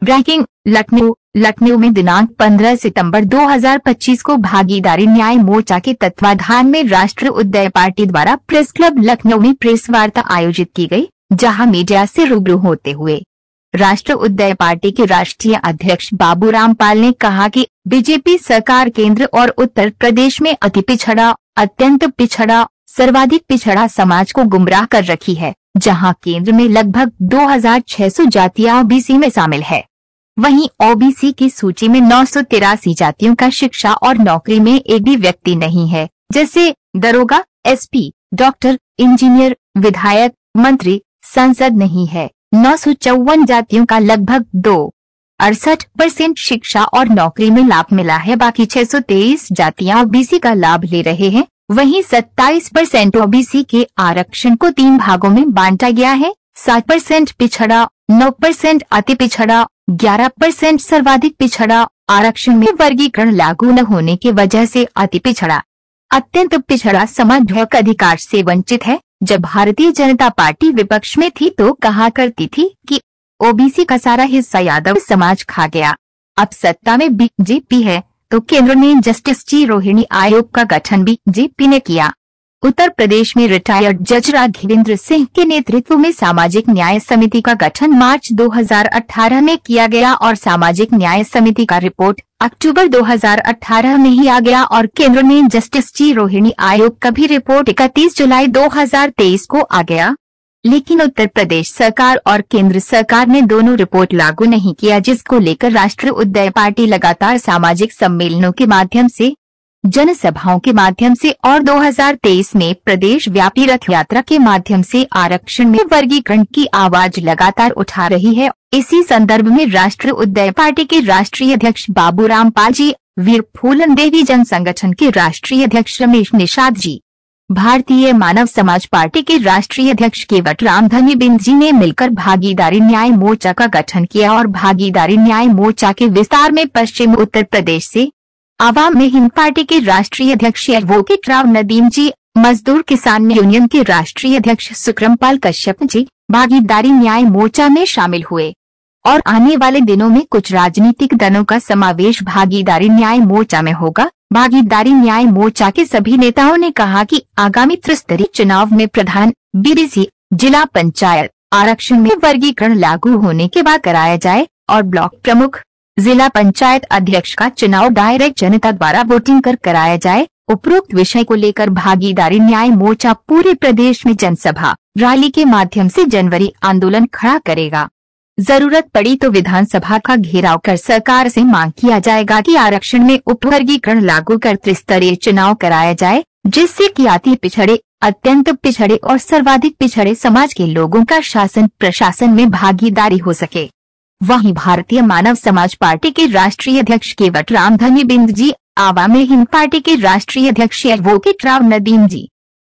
Breaking Lucknow में दिनांक 15 सितंबर 2025 को भागीदारी न्याय मोर्चा के तत्वाधान में राष्ट्र उदय पार्टी द्वारा प्रेस क्लब लखनऊ में प्रेस वार्ता आयोजित की गई, जहां मीडिया से रूबरू होते हुए राष्ट्र उदय पार्टी के राष्ट्रीय अध्यक्ष बाबूराम पाल ने कहा कि बीजेपी सरकार केंद्र और उत्तर प्रदेश में अति पिछड़ा, अत्यंत पिछड़ा, सर्वाधिक पिछड़ा समाज को गुमराह कर रखी है, जहां केंद्र में लगभग 2600 जातियां ओबीसी में शामिल है। वहीं ओबीसी की सूची में 983 जातियों का शिक्षा और नौकरी में एक भी व्यक्ति नहीं है, जैसे दरोगा, एसपी, डॉक्टर, इंजीनियर, विधायक, मंत्री, सांसद नहीं है। 954 जातियों का लगभग 68% शिक्षा और नौकरी में लाभ मिला है, बाकी 623 जातियां ओबीसी का लाभ ले रहे हैं। वहीं 27% ओबीसी के आरक्षण को 3 भागों में बांटा गया है। 7% पिछड़ा, 9% अति पिछड़ा, 11% सर्वाधिक पिछड़ा। आरक्षण में वर्गीकरण लागू न होने की वजह से अति पिछड़ा, अत्यंत पिछड़ा समाज हक अधिकार से वंचित है। जब भारतीय जनता पार्टी विपक्ष में थी तो कहा करती थी कि ओबीसी का सारा हिस्सा यादव समाज खा गया। अब सत्ता में बीजेपी है तो केंद्र ने जस्टिस जी रोहिणी आयोग का गठन बीजेपी ने किया। उत्तर प्रदेश में रिटायर्ड जज राघवेंद्र सिंह के नेतृत्व में सामाजिक न्याय समिति का गठन मार्च 2018 में किया गया और सामाजिक न्याय समिति का रिपोर्ट अक्टूबर 2018 में ही आ गया और केंद्र ने जस्टिस जी रोहिणी आयोग का भी रिपोर्ट 31 जुलाई 2023 को आ गया। लेकिन उत्तर प्रदेश सरकार और केंद्र सरकार ने दोनों रिपोर्ट लागू नहीं किया, जिसको लेकर राष्ट्र उदय पार्टी लगातार सामाजिक सम्मेलनों के माध्यम से, जनसभाओं के माध्यम से और 2023 में प्रदेश व्यापी रथ यात्रा के माध्यम से आरक्षण में वर्गीकरण की आवाज लगातार उठा रही है। इसी संदर्भ में राष्ट्र उदय पार्टी के राष्ट्रीय अध्यक्ष बाबूराम पाल जी, वीर फूलन देवी जन संगठन के राष्ट्रीय अध्यक्ष रमेश निषाद जी, भारतीय मानव समाज पार्टी के राष्ट्रीय अध्यक्ष केवट राम धनीबिंद जी ने मिलकर भागीदारी न्याय मोर्चा का गठन किया और भागीदारी न्याय मोर्चा के विस्तार में पश्चिम उत्तर प्रदेश से आवाम में हिंद पार्टी के राष्ट्रीय अध्यक्ष एडवोकेट राव नदीम जी, मजदूर किसान यूनियन के राष्ट्रीय अध्यक्ष सुक्रमपाल कश्यप जी भागीदारी न्याय मोर्चा में शामिल हुए और आने वाले दिनों में कुछ राजनीतिक दलों का समावेश भागीदारी न्याय मोर्चा में होगा। भागीदारी न्याय मोर्चा के सभी नेताओं ने कहा कि आगामी त्रिस्तरीय चुनाव में प्रधान, बीडीसी, जिला पंचायत आरक्षण में वर्गीकरण लागू होने के बाद कराया जाए और ब्लॉक प्रमुख, जिला पंचायत अध्यक्ष का चुनाव डायरेक्ट जनता द्वारा वोटिंग कर कराया जाए। उपरोक्त विषय को लेकर भागीदारी न्याय मोर्चा पूरे प्रदेश में जनसभा, रैली के माध्यम से जनवरी आंदोलन खड़ा करेगा। जरूरत पड़ी तो विधानसभा का घेराव कर सरकार से मांग किया जाएगा कि आरक्षण में उपवर्गीकरण लागू कर त्रिस्तरीय चुनाव कराया जाए, जिससे कि अति पिछड़े, अत्यंत पिछड़े और सर्वाधिक पिछड़े समाज के लोगों का शासन प्रशासन में भागीदारी हो सके। वहीं भारतीय मानव समाज पार्टी के राष्ट्रीय अध्यक्ष केवट राम धनीबिंद जी, आवाम हिंद पार्टी के राष्ट्रीय अध्यक्ष एडवोकेट राव नदीम जी,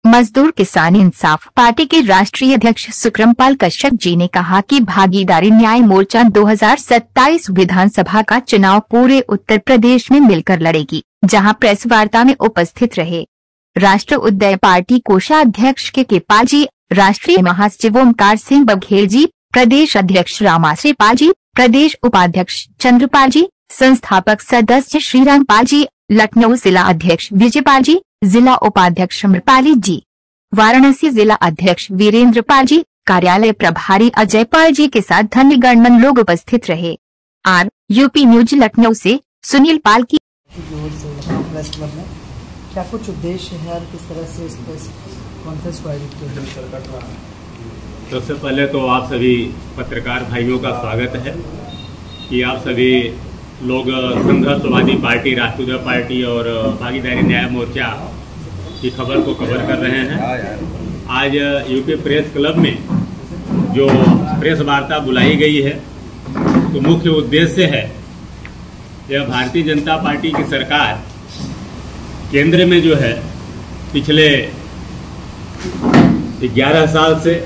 मजदूर किसान इंसाफ पार्टी के राष्ट्रीय अध्यक्ष सुक्रमपाल कश्यप जी ने कहा कि भागीदारी न्याय मोर्चा 2027 विधानसभा का चुनाव पूरे उत्तर प्रदेश में मिलकर लड़ेगी, जहां प्रेस वार्ता में उपस्थित रहे राष्ट्र उदय पार्टी कोषाध्यक्ष के पाल जी, राष्ट्रीय महासचिव ओमकार सिंह बघेल जी, प्रदेश अध्यक्ष रामाश्री पाल जी, प्रदेश उपाध्यक्ष चंद्रपाल जी, संस्थापक सदस्य श्रीराम पाल जी, लखनऊ जिला अध्यक्ष विजयपाल जी, जिला उपाध्यक्ष अमरपाली जी, वाराणसी जिला अध्यक्ष वीरेंद्र पाल जी, कार्यालय प्रभारी अजय पाल जी के साथ धन्य गणमान्य लोग उपस्थित रहे। यूपी न्यूज लखनऊ से सुनील पाल की प्रेस क्लब में क्या कुछ उद्देश्य है और किस तरह से इस प्रेस कॉन्फ्रेंस को आयोजित किया? सबसे पहले तो आप सभी पत्रकार भाइयों का स्वागत है कि आप सभी लोग संघर्षवादी पार्टी, राष्ट्रीय पार्टी और भागीदारी न्याय मोर्चा की खबर को कवर कर रहे हैं। आज यूपी प्रेस क्लब में जो प्रेस वार्ता बुलाई गई है तो मुख्य उद्देश्य है यह भारतीय जनता पार्टी की सरकार केंद्र में जो है पिछले 11 साल से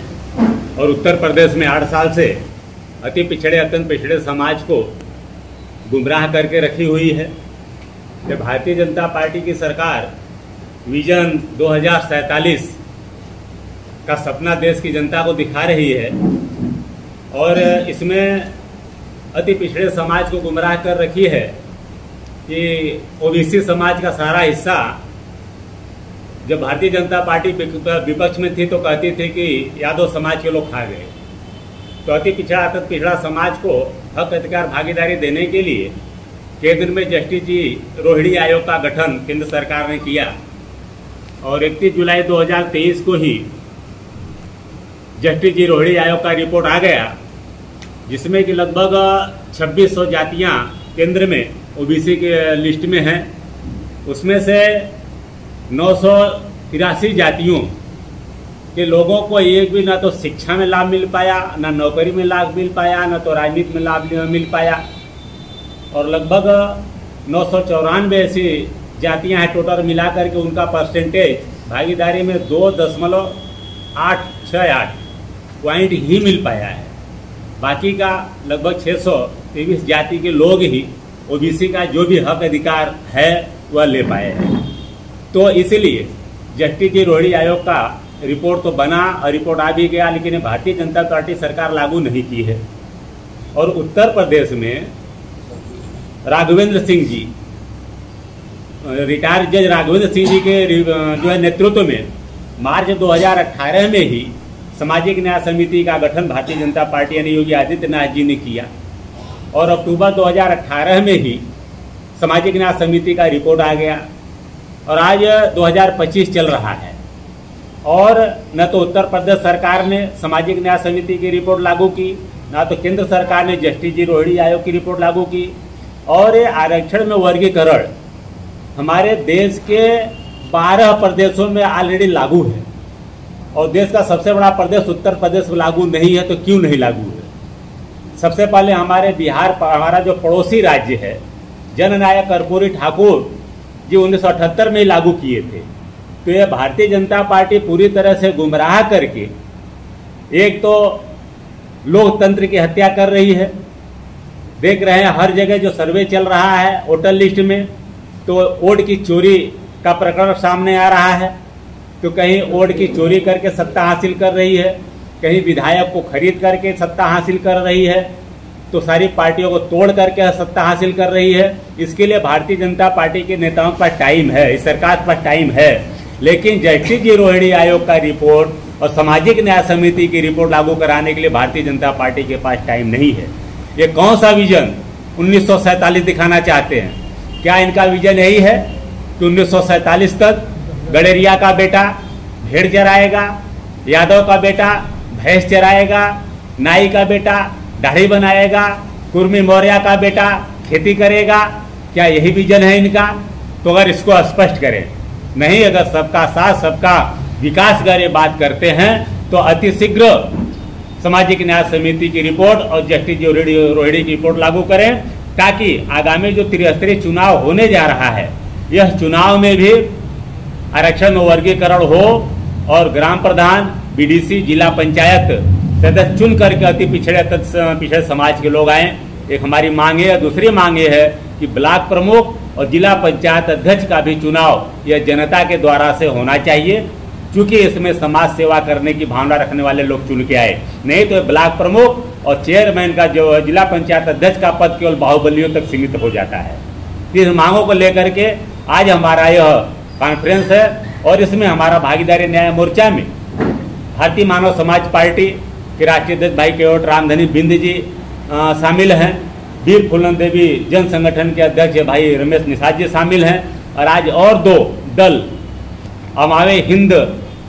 और उत्तर प्रदेश में 8 साल से अति पिछड़े, अत्यंत पिछड़े समाज को गुमराह करके रखी हुई है। कि भारतीय जनता पार्टी की सरकार विजन 2047 का सपना देश की जनता को दिखा रही है और इसमें अति पिछड़े समाज को गुमराह कर रखी है कि ओबीसी समाज का सारा हिस्सा जब भारतीय जनता पार्टी विपक्ष में थी तो कहती थी कि यादव समाज के लोग खा गए। तो अति पिछड़ा समाज को हक अधिकार भागीदारी देने के लिए केंद्र में जस्टिस जी रोहिणी आयोग का गठन केंद्र सरकार ने किया और 31 जुलाई 2023 को ही जस्टिस जी रोहिणी आयोग का रिपोर्ट आ गया, जिसमें कि लगभग 2600 जातियां केंद्र में ओबीसी के लिस्ट में हैं। उसमें से 983 जातियों के लोगों को एक भी ना तो शिक्षा में लाभ मिल पाया, ना नौकरी में लाभ मिल पाया, ना तो राजनीति में लाभ मिल पाया और लगभग 994 ऐसी जातियां हैं टोटल मिलाकर के उनका परसेंटेज भागीदारी में 2.868 पॉइंट ही मिल पाया है। बाकी का लगभग 623 जाति के लोग ही ओबीसी का जो भी हक अधिकार है वह ले पाए हैं। तो इसलिए जस्टिस जी रोहिणी आयोग का रिपोर्ट तो बना और रिपोर्ट आ भी गया, लेकिन भारतीय जनता पार्टी सरकार लागू नहीं की है। और उत्तर प्रदेश में राघवेंद्र सिंह जी, रिटायर्ड जज राघवेंद्र सिंह जी के जो है नेतृत्व में मार्च 2018 में ही सामाजिक न्याय समिति का गठन भारतीय जनता पार्टी यानी योगी आदित्यनाथ जी ने किया और अक्टूबर 2018 में ही सामाजिक न्याय समिति का रिपोर्ट आ गया और आज 2025 चल रहा है और न तो उत्तर प्रदेश सरकार ने सामाजिक न्याय समिति की रिपोर्ट लागू की, ना तो केंद्र सरकार ने जस्टिस जी रोहिणी आयोग की रिपोर्ट लागू की। और ये आरक्षण में वर्गीकरण हमारे देश के 12 प्रदेशों में ऑलरेडी लागू है और देश का सबसे बड़ा प्रदेश उत्तर प्रदेश में लागू नहीं है। तो क्यों नहीं लागू है? सबसे पहले हमारे बिहार, हमारा जो पड़ोसी राज्य है, जननायक कर्पूरी ठाकुर जी 1978 में ही लागू किए थे। तो ये भारतीय जनता पार्टी पूरी तरह से गुमराह करके एक तो लोकतंत्र की हत्या कर रही है। देख रहे हैं हर जगह जो सर्वे चल रहा है वोटर लिस्ट में, तो वोट की चोरी का प्रकरण सामने आ रहा है। तो कहीं वोट की चोरी करके सत्ता हासिल कर रही है, कहीं विधायक को खरीद करके सत्ता हासिल कर रही है, तो सारी पार्टियों को तोड़ करके सत्ता हासिल कर रही है। इसके लिए भारतीय जनता पार्टी के नेताओं के पास टाइम है, इस सरकार के पास टाइम है, लेकिन जस्टिस जी रोहिणी आयोग का रिपोर्ट और सामाजिक न्याय समिति की रिपोर्ट लागू कराने के लिए भारतीय जनता पार्टी के पास टाइम नहीं है। ये कौन सा विजन 1947 दिखाना चाहते हैं? क्या इनका विजन यही है कि 1947 तक गडेरिया का बेटा भेड़ चराएगा, यादव का बेटा भैंस चराएगा, नाई का बेटा दाढ़ी बनाएगा, कुर्मी मौर्य का बेटा खेती करेगा? क्या यही विजन है इनका? तो अगर इसको स्पष्ट करें, नहीं अगर सबका साथ सबका विकास का ये बात करते हैं तो अति शीघ्र सामाजिक न्याय समिति की रिपोर्ट और जस्टिस जी रोहिणी की रिपोर्ट लागू करें, ताकि आगामी जो त्रिस्तरीय चुनाव होने जा रहा है, यह चुनाव में भी आरक्षण में वर्गीकरण हो और ग्राम प्रधान, बीडीसी, जिला पंचायत सदस्य चुन करके अति पिछड़े समाज के लोग आए। एक हमारी मांग है। दूसरी मांग ये है कि ब्लॉक प्रमुख और जिला पंचायत अध्यक्ष का भी चुनाव यह जनता के द्वारा से होना चाहिए, क्योंकि इसमें समाज सेवा करने की भावना रखने वाले लोग चुन के आए। नहीं तो ब्लॉक प्रमुख और चेयरमैन का जो जिला पंचायत अध्यक्ष का पद केवल बाहुबलियों तक सीमित हो जाता है। इस मांगों को लेकर के आज हमारा यह कॉन्फ्रेंस है और इसमें हमारा भागीदारी न्याय मोर्चा में भारतीय मानव समाज पार्टी के राष्ट्रीय अध्यक्ष भाई केवट रामधनी बिंद जी शामिल हैं, वीर फूलन देवी जन संगठन के अध्यक्ष भाई रमेश निषाद जी शामिल हैं और आज और 2 दल हमारे हिंद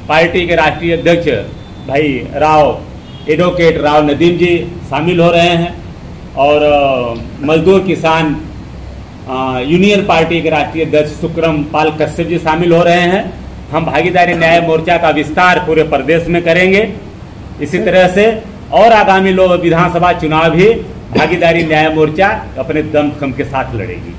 पार्टी के राष्ट्रीय अध्यक्ष भाई एडवोकेट राव नदीम जी शामिल हो रहे हैं और मजदूर किसान यूनियन पार्टी के राष्ट्रीय अध्यक्ष सुक्रम पाल कश्यप जी शामिल हो रहे हैं। हम भागीदारी न्याय मोर्चा का विस्तार पूरे प्रदेश में करेंगे। इसी तरह से और आगामी लोग विधानसभा चुनाव भी भागीदारी न्याय मोर्चा अपने दमखम के साथ लड़ेगी।